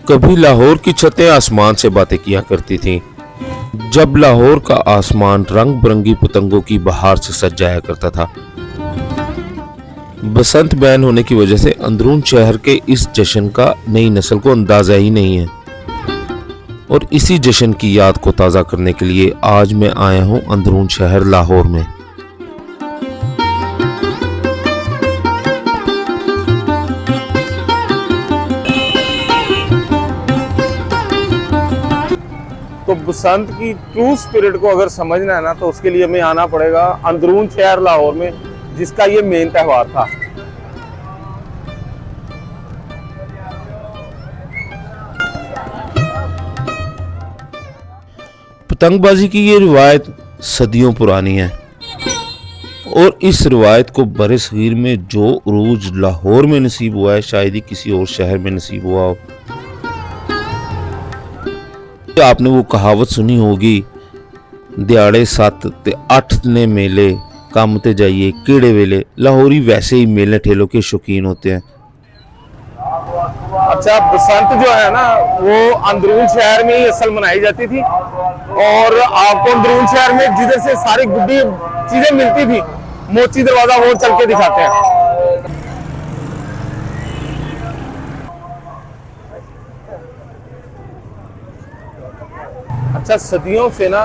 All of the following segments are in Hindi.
कभी लाहौर की छतें आसमान से बातें किया करती थीं, जब लाहौर का आसमान रंग बिरंगी पतंगों की बहार से सज जाया करता था। बसंत बैन होने की वजह से अंदरून शहर के इस जश्न का नई नस्ल को अंदाजा ही नहीं है, और इसी जश्न की याद को ताज़ा करने के लिए आज मैं आया हूं अंदरून शहर लाहौर में। तो बसंत की ट्रू स्पिरिट को अगर समझना है ना, तो उसके लिए हमें आना पड़ेगा अंदरून शहर लाहौर में, जिसका ये मेन त्यौहार था। पतंगबाजी की ये रिवायत सदियों पुरानी है, और इस रिवायत को बरसगीर में जो उरूज लाहौर में नसीब हुआ है, शायद ही किसी और शहर में नसीब हुआ हो। आपने वो कहावत सुनी होगी, दिहाड़े 7 ते 8 ने मेले काम ते जाइए कीड़े वेले। लाहौरी वैसे ही मेले ठेलों के शौकीन होते हैं। अच्छा, बसंत जो है ना, वो अंदरून शहर में ही असल मनाई जाती थी, और आपको अंदरून शहर में जिधर से सारी गुड्डी चीजें मिलती थी, मोची दरवाजा वो चल के दिखाते हैं। अच्छा, सदियों से ना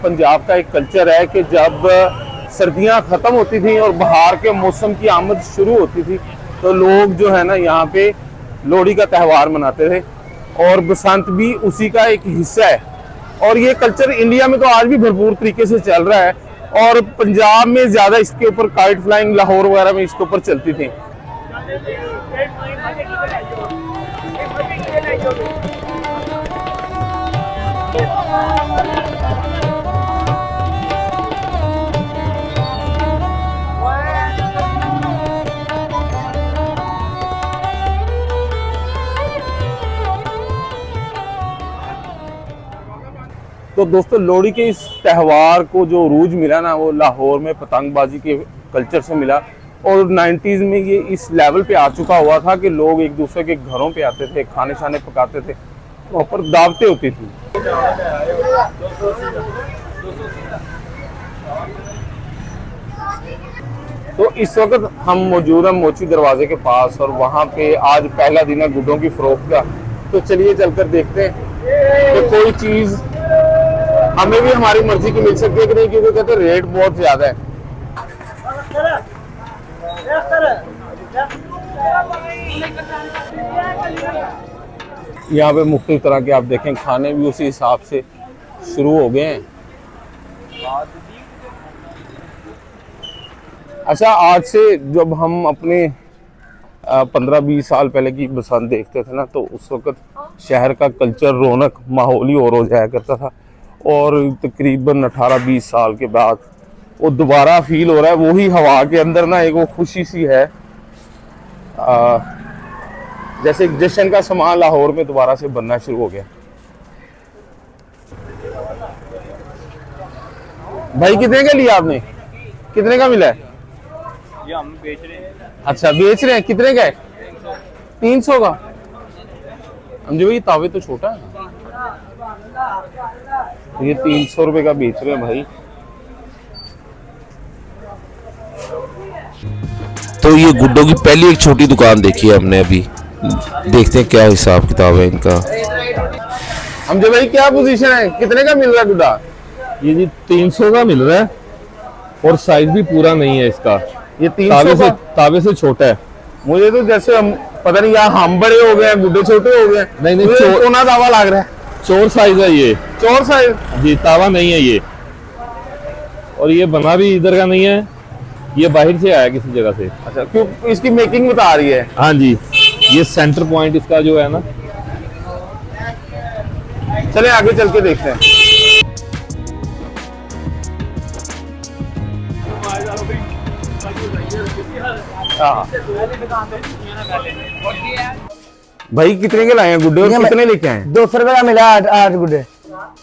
पंजाब का एक कल्चर है कि जब सर्दियां खत्म होती थी और बाहर के मौसम की आमद शुरू होती थी, तो लोग जो है ना यहाँ पे लोहड़ी का त्यौहार मनाते थे, और बसंत भी उसी का एक हिस्सा है। और ये कल्चर इंडिया में तो आज भी भरपूर तरीके से चल रहा है, और पंजाब में ज्यादा इसके ऊपर काइट फ्लाइंग, लाहौर वगैरह में इसके ऊपर चलती थी। तो दोस्तों, लोहड़ी के इस त्यौहार को जो रूज मिला ना, वो लाहौर में पतंगबाजी के कल्चर से मिला। और 90s में ये इस लेवल पे आ चुका हुआ था कि लोग एक दूसरे के घरों पे आते थे, खाने शाने पकाते थे, प्रॉपर दावतें होती थी। तो इस वक्त हम मौजूद हैं मोची दरवाजे के पास, और वहाँ पे आज पहला दिन है गुड्डों की फरोख्त का। तो चलिए चलकर देखते हैं कि कोई चीज़ हमें भी हमारी मर्जी की मिल सकती है कि नहीं, क्योंकि कहते हैं रेट बहुत ज्यादा है। यहाँ पे मुख्तलिफ तरह के आप देखें खाने भी उसी हिसाब से शुरू हो गए हैं। अच्छा, आज से जब हम अपने 15-20 साल पहले की बसंत देखते थे ना, तो उस वक्त शहर का कल्चर, रौनक, माहौल ही और हो जाया करता था। और तकरीबन 18-20 साल के बाद वो दोबारा फील हो रहा है, वही हवा के अंदर ना एक वो खुशी सी है, जैसे जश्न का सामान लाहौर में दोबारा से बनना शुरू हो गया। भाई कितने का लिया आपने? कितने का मिला है? ये हम बेच रहे हैं। अच्छा, बेच रहे हैं। कितने का है? 300 का। समझो भाई, तावे तो छोटा है, ये 300 रुपए का बेच रहे हैं भाई। तो ये गुड्डों की पहली एक छोटी दुकान देखी है हमने अभी, देखते हैं क्या हिसाब किताब है इनका। हमजो भाई, क्या पोजीशन है? कितने का मिल रहा है गुड्डा? ये जी 300 का मिल रहा है, और साइज भी पूरा नहीं है इसका। ये 300 का तावे से छोटा है। मुझे तो जैसे हम पता नहीं, यहाँ हम बड़े हो गए, गुड्डे छोटे हो गए। नहीं, कोना दावा लग रहा है। चोर साइज है ये। चोर साइज जी, तावा नहीं है ये, और ये बना भी इधर का नहीं है, ये बाहर से आया किसी जगह से। अच्छा, क्यों? इसकी मेकिंग बता रही है। हाँ जी, ये सेंटर पॉइंट इसका जो है ना। चले आगे चल के देखते हैं। भाई कितने के लाए हैं गुड्डे, और कितने लेके आए हैं? 200 रुपए का मिला 8 गुड्डे।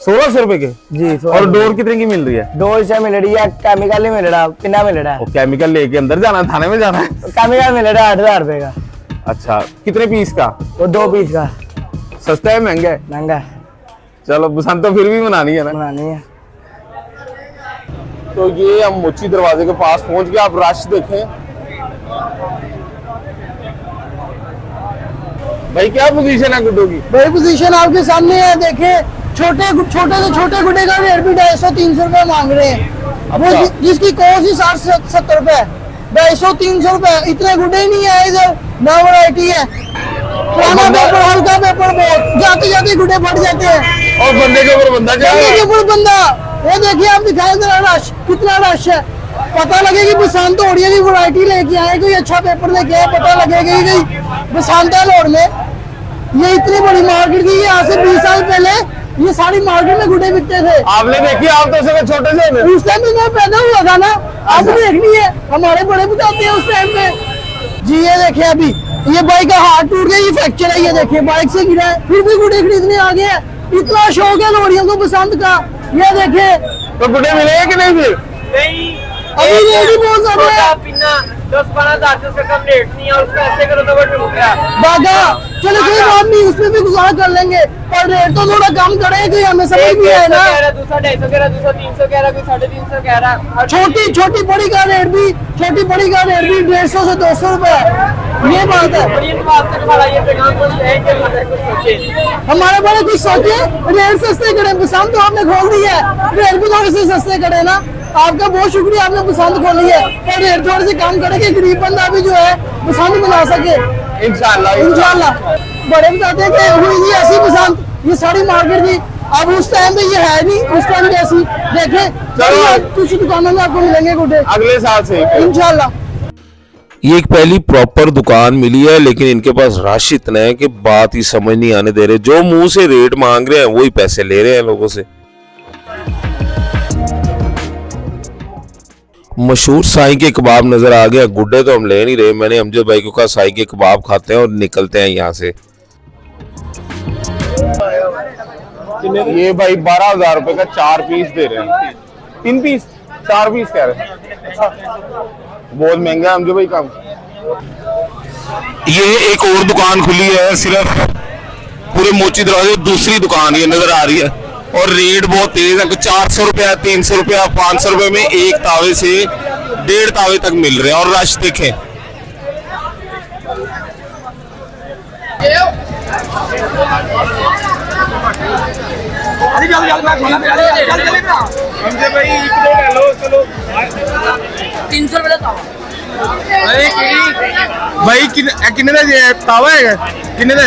1600 रुपए के जी। और डोर कितने की मिल रही है? डोर से मिल रही है, केमिकल ही मिल रहा, पिना मिल रहा है। और केमिकल लेके अंदर जाना, थाने में जाना है। केमिकल मिल रहा है 8000 रुपए का। अच्छा, कितने पीस का? वो 2 पीस का सस्ता है महंगा है? महंगा है, चलो बसंत तो फिर भी मनानी है ना। बनानी है। तो ये हम मोची दरवाजे के पास पहुंच गए। आप रश देखें भाई, क्या पोजीशन है गुड्डों की? भाई पोजीशन आपके सामने है, देखें छोटे से छोटे गुड्डे का रेट भी 250-300 रुपए मांग रहे हैं। अब वो जिसकी कॉस्ट ही 60-70 रुपए, 250-300 रुपए, इतने गुड्डे ही नहीं है इधर, ना वैरायटी है। पुराना पेपर, हल्का पेपर, बहुत जाते जाते गुड्डे फट जाते हैं। और बंदे के ऊपर बंदा जा रहा बंदे है। के ऊपर बंदा, वो देखिए आप दिखाएं जरा रश, कितना रश है। पता लगे कि बसंत ओडिया की वैरायटी लेके आए, कोई अच्छा पेपर लेके आए, पता लगेगा कि बसंत है लोड में। ये इतनी बड़ी मार्केट थी, यहाँ से 20 साल पहले ये सारी मार्केट में गुड्डे बिकते थे। आपने देखी? आप तो सबसे छोटे से हैं। उस टाइम पे मैं पैदा हुआ था ना, अब देखनी है, हमारे बड़े बताते हैं उस टाइम पे जी। ये देखिए अभी ये बाइक का हाथ टूट गया, ये फ्रैक्चर है, ये देखिए बाइक से गिरा है, फिर भी गुड्डे खरीदने आ गए। इतना शौक है लोरियों को बसंत का। ये देखिए तो गुड्डे मिलेंगे कि नहीं फिर? नहीं, अभी रेट ही बहुत ज्यादा है। पीना 10-15 से कम रेट नहीं है, और उसका ऐसे करो तो वो टूट गया। बागा चलो कोई बात नहीं, उसमें भी गुजारा कर लेंगे, पर रेट तो थोड़ा कम करे, कोई हमें समझ भी है ना। दूसरा 250 कह रहा, दूसरा 300 कह रहा, कोई 350 कह रहा। छोटी बड़ी का रेट भी 150 से 200 रुपए, ये बात है। और ये बात तक खड़ा, ये दुकान को है कि मतलब कुछ सोचे। हमारे बड़े कुछ सोचे, रेट सस्ते करे, पसंद तो आपने खोल दी है, रेट भी थोड़े से सस्ते करे ना। आपका बहुत शुक्रिया, आपने पसंद खोली है, पर रेट थोड़े से कम करे कि गरीब बंदा भी जो है पसंद बना सके इंशाल्लाह। बड़े बताते हैं कि हुई थी ऐसी पसंद, ये सारी मार्केट थी। अब उस टाइम पे ये है नहीं, उस टाइम पे ऐसी देखे कुछ दुकानों में आपको मिलेंगे गुड्डे अगले साल से इंशाल्लाह। ये एक पहली प्रॉपर दुकान मिली है, लेकिन इनके पास रश इतना है कि बात ही समझ नहीं आने दे रहे। जो मुंह से रेट मांग रहे हैं वही पैसे ले रहे हैं लोगों से। मशहूर साईं के कबाब नजर आ गया। गुड्डे तो हम ले नहीं रहे। मैंने अमजद भाई को कहा साईं के कबाब खाते हैं और निकलते हैं यहाँ से। ये भाई 12,000 रुपए का 4 पीस दे रहे हैं। 3 पीस 4 पीस कह रहे हैं। बहुत महंगा है अमजद भाई काम। ये एक और दुकान खुली है सिर्फ पूरे मोची दरवाजे, दूसरी दुकान ये नजर आ रही है, और रेट बहुत तेज है। 400 रुपया, 300 रुपया, 500 रुपए में एक तावे से 1.5 तावे तक मिल रहे हैं। और रश देखें। हमसे भाई 1 2 ले लो, चलो 300 रुपए का भाई कितने का तावा है? कितने का?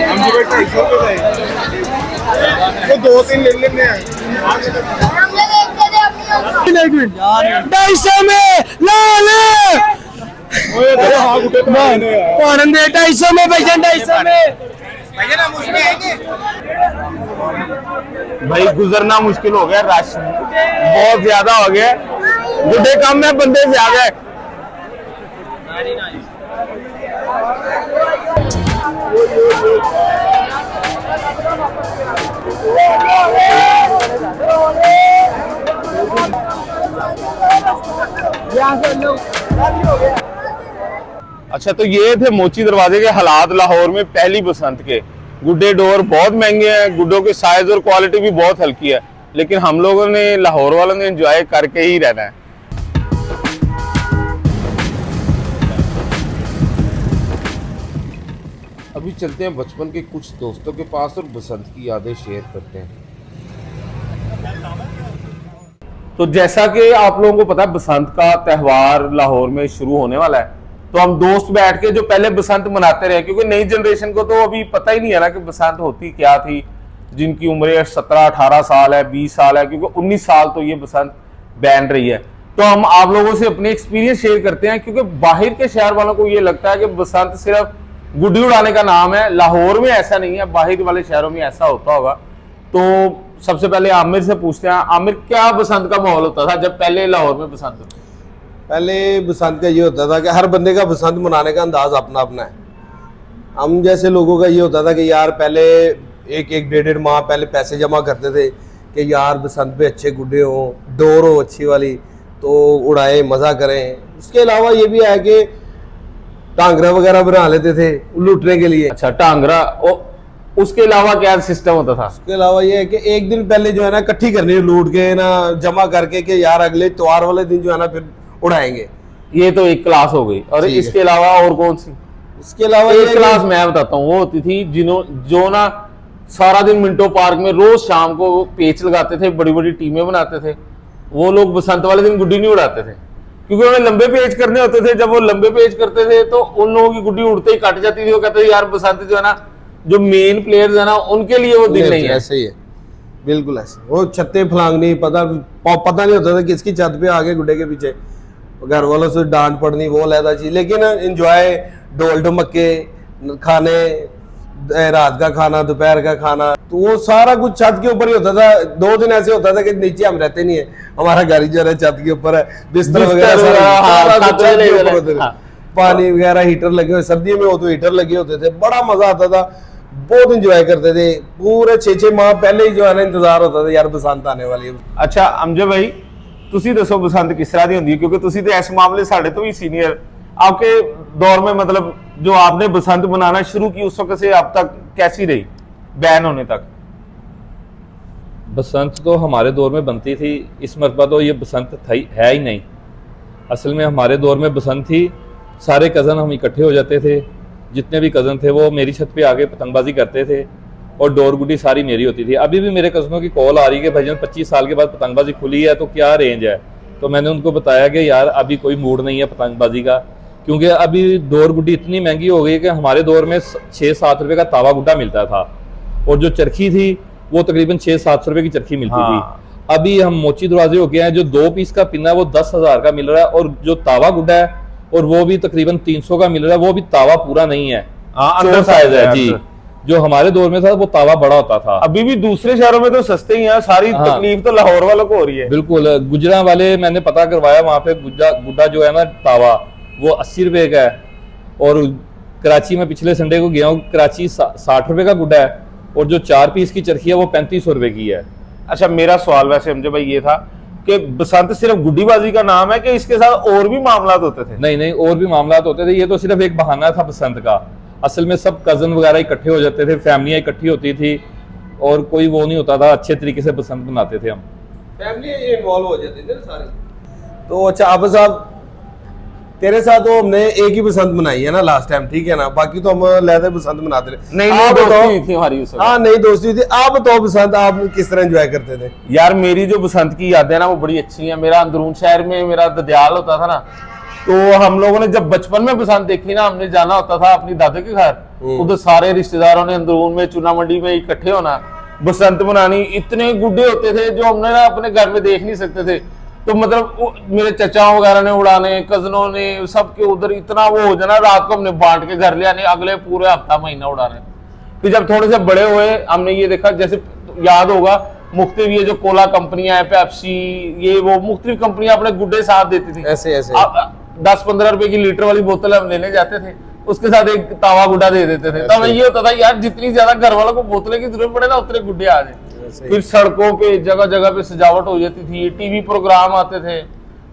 हमसे भाई 250 रुपए का है। 2-3 ले लेने हैं। 250 में ला ले, कौन दे 250 में भैया, 250 में भाई गुजरना मुश्किल हो गया, रश बहुत ज्यादा हो गया। गुड्डे कम है, बंदे ज्यादा है। अच्छा, तो ये थे मोची दरवाजे के हालात लाहौर में पहली बसंत के। गुड्डे डोर बहुत महंगे हैं, गुड्डों के साइज और क्वालिटी भी बहुत हल्की है, लेकिन हम लोगों ने, लाहौर वालों ने एंजॉय करके ही रहना है। अभी चलते हैं बचपन के कुछ दोस्तों के पास और बसंत की यादें शेयर करते हैं। तो जैसा कि आप लोगों को पता है, बसंत का त्यौहार लाहौर में शुरू होने वाला है। तो हम दोस्त बैठ के जो पहले बसंत मनाते रहे, क्योंकि नई जनरेशन को तो अभी पता ही नहीं है ना कि बसंत होती क्या थी। जिनकी उम्र 17-18 साल है, 20 साल है, क्योंकि 19 साल तो ये बसंत बैन रही है। तो हम आप लोगों से अपने एक्सपीरियंस शेयर करते हैं, क्योंकि बाहर के शहर वालों को ये लगता है कि बसंत सिर्फ गुड्डी उड़ाने का नाम है। लाहौर में ऐसा नहीं है, बाहर वाले शहरों में ऐसा होता होगा। तो सबसे पहले आमिर से पूछते हैं, आमिर क्या बसंत का माहौल होता था जब पहले लाहौर में बसंत होती? पहले बसंत का ये होता था कि हर बंदे का बसंत मनाने का अंदाज अपना अपना है। हम जैसे लोगों का ये होता था कि यार पहले एक 1-1.5 माह पहले पैसे जमा करते थे कि यार बसंत पे अच्छे गुड्डे हों, डोर हो अच्छी वाली, तो उड़ाएं, मज़ा करें। इसके अलावा ये भी है कि टांगरा वगैरह बना लेते थे लूटने के लिए। अच्छा टांगरा, उसके अलावा क्या सिस्टम होता था? उसके अलावा ये है कि एक दिन पहले जो है ना इकट्ठी करनी है लूट के ना, जमा करके कि यार अगले त्योहार वाले दिन जो है ना फिर उड़ाएंगे। ये तो एक क्लास हो गई। और ठीक है। इसके अलावा और कौन सी? इसके अलावा एक ये क्लास मैं बताता हूँ, वो होती थी जो ना सारा दिन मिंटो पार्क में रोज शाम को पेच लगाते थे, बड़ी बड़ी टीमें बनाते थे। वो लोग बसंत वाले दिन गुड्डी नहीं उड़ाते थे, क्योंकि उन्हें लंबे पेच करने होते थे। जब वो लंबे पेच करते थे तो उन लोगों की गुड्डी उड़ते ही कट जाती थी। वो कहते थे यार बसंत जो है ना, जो मेन प्लेयर्स है ना, उनके लिए वो दिन नहीं है। ऐसे ही है, बिल्कुल ऐसे। वो छत्ते फलांगनी, पता नहीं होता था किसकी छत पे आगे गुड्डे के पीछे, घर वालों से डांट पड़नी, वो अलग चीज। लेकिन एंजॉय, ढोल ढमक्के, खाने, रात का खाना, दोपहर का खाना, तो वो सारा कुछ छत के ऊपर ही होता था। 2 दिन ऐसे होता था कि नीचे हम रहते नहीं है, हमारा घर ही जो है छत के ऊपर है, बिस्तर वगैरह सारा कुछ छत के ऊपर होते थे। पानी वगैरह हीटर लगे हुए, सर्दियों में हो तो हीटर लगे होते थे। बड़ा मजा आता था, बहुत इंजॉय करते थे। पूरे 6-6 माह पहले ही जो है ना इंतजार होता था यार बसंत आने वाली है। अच्छा अमजद भाई, ਤੁਸੀਂ ਦੱਸੋ बसंत किस तरह की होती है, क्योंकि ਤੁਸੀਂ तो इस मामले साढ़े तो भी सीनियर। आपके दौर में मतलब जो आपने बसंत मनाना शुरू की उस वक्त से अब तक कैसी रही, बैन होने तक? बसंत तो हमारे दौर में बनती थी, इस मरतबा तो ये बसंत है ही नहीं। असल में हमारे दौर में बसंत थी, सारे कज़न हम इकट्ठे हो जाते थे, जितने भी कज़न थे वो मेरी छत पे आके पतंगबाजी करते थे और डोर गुड्डी सारी मेरी होती थी। अभी भी मेरे कज़नों की कॉल आ रही है कि भाईजान 25 साल के बाद पतंगबाजी खुली है तो क्या रेंज है। तो मैंने उनको बताया कि यार अभी कोई मूड नहीं है पतंगबाजी का, क्योंकि अभी डोर गुड्डी इतनी महंगी हो गई है कि हमारे दौर में 6-7 रुपये का तावा गुड्डा मिलता था और जो चरखी थी वो तकरीबन 600-700 रुपये की चरखी मिलती थी। अभी हम मोची दरवाजे हो गए हैं, जो 2 पीस का पिन्ना है वो 10,000 का मिल रहा है, और जो तावा गुड्डा है और वो भी तकरीबन 300 का मिल रहा है। वो भी तावा पूरा नहीं है, अंदर साइज है जी। जो हमारे दौर में था वो तावा बड़ा होता था। अभी भी दूसरे शहरों में तो सस्ते ही हैं, सारी तकलीफ तो लाहौर वालों को हो रही है। बिल्कुल, गुजरा वाले मैंने पता करवाया, वहां पे गुड्डा जो है ना तावा वो 80 रुपए का है, और कराची में पिछले संडे को गया हूँ, कराची 60 रुपए का गुड्डा है, और जो 4 पीस की चरखी है वो 3500 रुपए की है। अच्छा मेरा सवाल वैसे हमजे भाई ये था कि बसंत सिर्फ गुड्डीबाजी का नाम है कि इसके साथ और भी मामला होते थे? नहीं, और भी मामला होते थे, ये तो सिर्फ एक बहाना था बसंत का। असल में सब कजन वगैरह इकट्ठे हो जाते थे, फैमिलियां इकट्ठी होती थी, और कोई वो नहीं होता था, अच्छे तरीके से बसंत मनाते थे हम, फैमिली इन्वॉल्व हो जाती थी ना सारी। तो अच्छा अब साहब तेरे साथ तो हमने एक ही बसंत मनाई है ना लास्ट टाइम, ठीक है ना, बाकी तो हम लहदे बसंत मनाते रहे। नहीं थी हमारी उस वक्त। हाँ नई दोस्ती थी। आप बताओ बसंत आप किस तरह एंजॉय करते थे? यार मेरी जो बसंत की यादें ना वो बड़ी अच्छी हैं। मेरा अंदरून शहर में मेरा ददयाल होता था ना, तो हम लोगों ने जब बचपन में बसंत देखी ना, हमने जाना होता था अपनी दादे के घर, उधर सारे रिश्तेदारों ने अंदरून में चुना मंडी में इकट्ठे होना, बसंत मनानी। इतने गुड्डे होते थे जो हमने ना अपने घर में देख नहीं सकते थे। तो मतलब मेरे चचाओं वगैरह ने उड़ाने, कजनों ने, सबके उधर इतना वो हो जाना, रात को हमने बांट के घर ले आने, अगले पूरे हफ्ता महीना उड़ाने। फिर जब थोड़े से बड़े हुए हमने ये देखा, जैसे याद होगा मुख्तलिफ ये जो कोला कंपनियां हैं, पेप्सी, ये वो मुख्तलिफ कंपनियां अपने गुड्डे साथ देती थी। ऐसे 10-15 रुपए की लीटर वाली बोतल हम लेने जाते थे, उसके साथ एक तावा गुड्डा दे देते थे। तब ये होता था यार जितनी ज्यादा घर वालों को बोतलें की जरूरत पड़े ना उतने गुड्डे आ जाए। फिर सड़कों पे जगह जगह पे सजावट हो जाती थी, टीवी प्रोग्राम आते थे,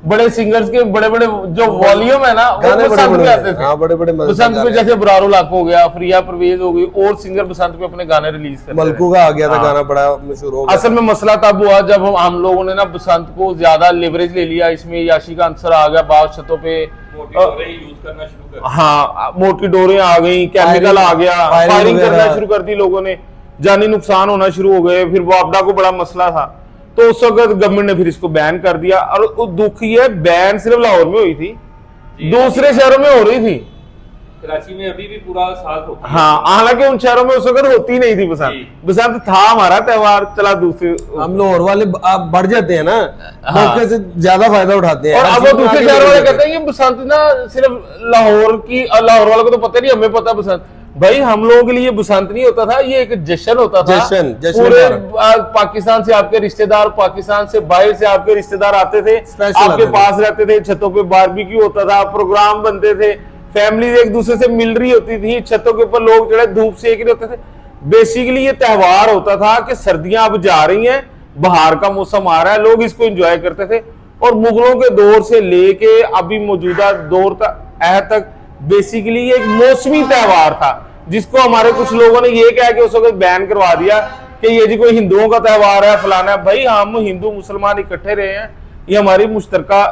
बड़े सिंगर्स के बड़े बड़े जो वॉल्यूम है ना वो बसंत पे आते थे। बड़े बड़े बसंत पे जैसे बरारो लाखो हो गया, फ्रिया परवेज हो गई, और सिंगर बसंत पे अपने गाने रिलीज करते थे। मलकू का आ गया था गाना, बड़ा मशहूर हो गया। असल में मसला तब हुआ जब हम लोगों ने ना बसंत को ज्यादा लेवरेज ले लिया, इसमें याशी का आंसर आ गया, बाहर छतों पे यूज करना शुरू कर, हाँ मोटी डोरें आ गई, केमिकल आ गया, फायरिंग करना शुरू कर दी लोगों ने, जानी नुकसान होना शुरू हो गए। फिर वापडा को बड़ा मसला था, तो उस वक्त गवर्नमेंट ने फिर इसको बैन कर दिया। और दुख ये बैन सिर्फ लाहौर में हुई थी, दूसरे शहरों में हो रही थी। कराची में अभी भी पूरा साल होता है। हाँ, हालांकि उन शहरों में उस वक्त होती नहीं थी बसंत। बसंत था हमारा त्योहार, चला दूसरे, हम लाहौर वाले आप बढ़ जाते हैं ना, मौके से ज्यादा फायदा उठाते हैं। और अब वो दूसरे शहर वाले कहते हैं ये बसंत ना सिर्फ लाहौर की, लाहौर वालों को तो पता नहीं, हमें पता बसंत। भाई हम लोगों के लिए बसंत नहीं होता था, ये एक जश्न होता था। जश्न पूरे पाकिस्तान से आपके रिश्तेदार, पाकिस्तान से बाहर से आपके रिश्तेदार आते थे, आपके पास रहते थे, छतों पे बारबेक्यू होता था, प्रोग्राम बनते थे, फैमिली एक दूसरे से मिल रही होती थी, छतों के ऊपर लोग जो है धूप सेक रहे होते थे। बेसिकली ये त्योहार होता था कि सर्दियां अब जा रही हैं, बाहर का मौसम आ रहा है, लोग इसको एंजॉय करते थे। और मुगलों के दौर से लेके अभी मौजूदा दौर तक तक बेसिकली ये एक मौसमी त्यौहार था, जिसको हमारे कुछ लोगों ने ये कहा कि उस वक्त बैन करवा दिया कि ये जी कोई हिंदुओं का त्यौहार है फलाना है। भाई हम हिंदू मुसलमान इकट्ठे रहे हैं, ये हमारी मुश्तरका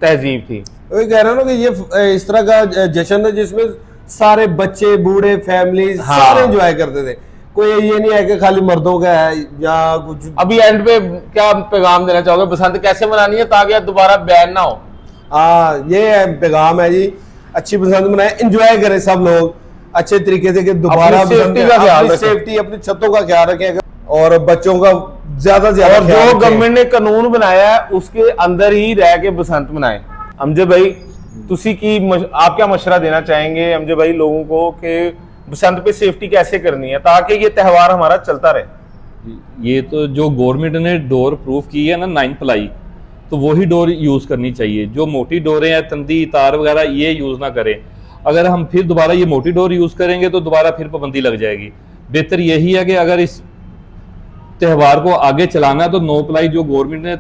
तहजीब थी। वही कह रहा हूं ना कि ये इस तरह का जश्न है जिसमें सारे बच्चे बूढ़े फैमिली सारे एंजॉय करते थे। कोई ये नहीं है कि खाली मर्दों का है या कुछ। अभी एंड पे क्या पैगाम देना चाहोगे, बसंत कैसे मनानी है ताकि दोबारा बैन ना हो? ये है पैगाम है जी, अच्छी बसंत मनाए, एंजॉय करें सब लोग अच्छे तरीके से कि दोबारा सेफ्टी अपनी छतों का ख्याल रखें और बच्चों का ज्यादा से ज्यादा। और जो गवर्नमेंट ने कानून बनाया है उसके अंदर ही रह के बसंत मनाए। अमजद भाई तुसी की आप क्या मशवरा देना चाहेंगे अमजद भाई लोगों को कि बसंत पे सेफ्टी कैसे करनी है ताकि ये त्यौहार हमारा चलता रहे? ये तो जो गवर्नमेंट ने डोर प्रूफ की है ना 9 प्लाई, तो वही डोर यूज़ करनी चाहिए। जो मोटी डोरें हैं तंदी तार वगैरह ये यूज़ ना करें। अगर हम फिर दोबारा ये मोटी डोर यूज़ करेंगे तो दोबारा फिर पाबंदी लग जाएगी। बेहतर यही है कि अगर इस त्यौहार को आगे चलाना है तो 9 प्लाई जो गवर्नमेंट ने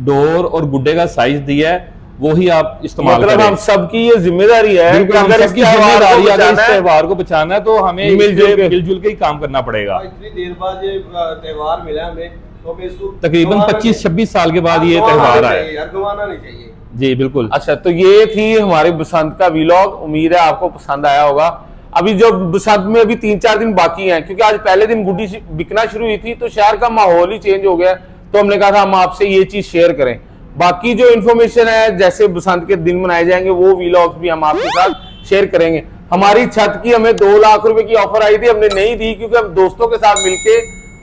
डोर और गुड्डे का साइज दिया है वही आप इस्तेमाल करें। हम सबकी ये जिम्मेदारी है कि अगर इस त्यौहार को बचाना है तो हमें मिलजुल के ही काम करना पड़ेगा। इतनी देर बाद ये त्यौहार मिला हमें तो तकरीबन 25-26 साल के बाद ये त्यौहार आया, गंवाना नहीं चाहिए। जी बिल्कुल। अच्छा, तो ये थी हमारे बसंत का व्लॉग, उम्मीद है आपको पसंद आया होगा। अभी जो बसंत में अभी 3-4 दिन बाकी हैं, क्योंकि आज पहले दिन गुड्डी बिकना शुरू हुई थी तो शहर का माहौल ही चेंज हो गया, तो हमने कहा था हम आपसे ये चीज शेयर करें। बाकी जो इन्फॉर्मेशन है जैसे बसंत के दिन मनाए जाएंगे वो व्लॉग्स भी हम आपके साथ शेयर करेंगे। हमारी छत की हमें 2 लाख रुपए की ऑफर आई थी, हमने नहीं दी क्योंकि हम दोस्तों के साथ मिलके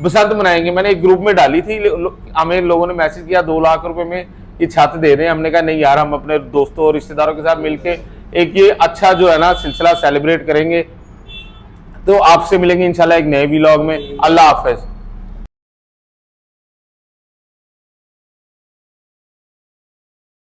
बसंत मनाएंगे। मैंने एक ग्रुप में डाली थी, हमें लोगों ने मैसेज किया 2 लाख रुपए में ये छत दे रहे हैं। हमने कहा नहीं यार, हम अपने दोस्तों और रिश्तेदारों के साथ मिलके एक ये अच्छा जो है ना सिलसिला सेलिब्रेट करेंगे। तो आपसे मिलेंगे इंशाल्लाह एक नए व्लॉग में। अल्लाह हाफिज।